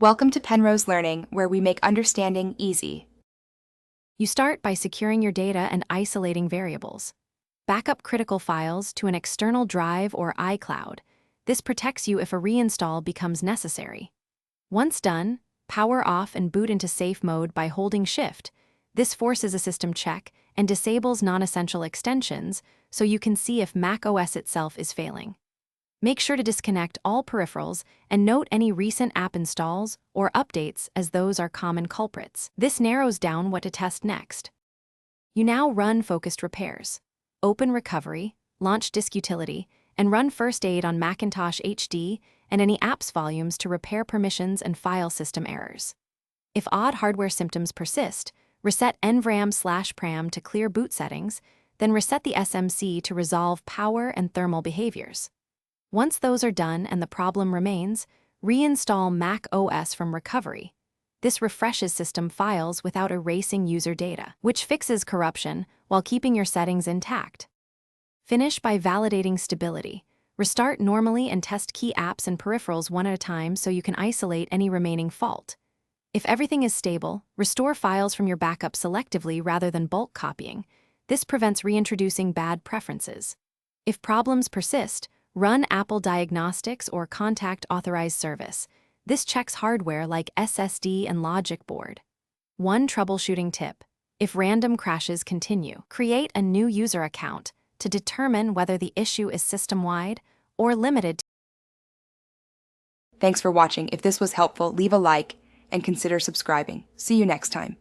Welcome to Penrose Learning, where we make understanding easy. You start by securing your data and isolating variables. Backup critical files to an external drive or iCloud. This protects you if a reinstall becomes necessary. Once done, power off and boot into safe mode by holding Shift. This forces a system check and disables non-essential extensions so you can see if Mac OS itself is failing. Make sure to disconnect all peripherals and note any recent app installs or updates, as those are common culprits. This narrows down what to test next. You now run focused repairs. Open Recovery, launch Disk Utility, and run First Aid on Macintosh HD and any apps volumes to repair permissions and file system errors. If odd hardware symptoms persist, reset nvram/pram to clear boot settings, then reset the SMC to resolve power and thermal behaviors. Once those are done and the problem remains, reinstall Mac OS from recovery. This refreshes system files without erasing user data, which fixes corruption while keeping your settings intact. Finish by validating stability. Restart normally and test key apps and peripherals one at a time so you can isolate any remaining fault. If everything is stable, restore files from your backup selectively rather than bulk copying. This prevents reintroducing bad preferences. If problems persist, run Apple Diagnostics or Contact Authorized Service. This checks hardware like SSD and logic board. One troubleshooting tip: if random crashes continue, create a new user account to determine whether the issue is system-wide or limited. Thanks for watching. If this was helpful, leave a like and consider subscribing. See you next time.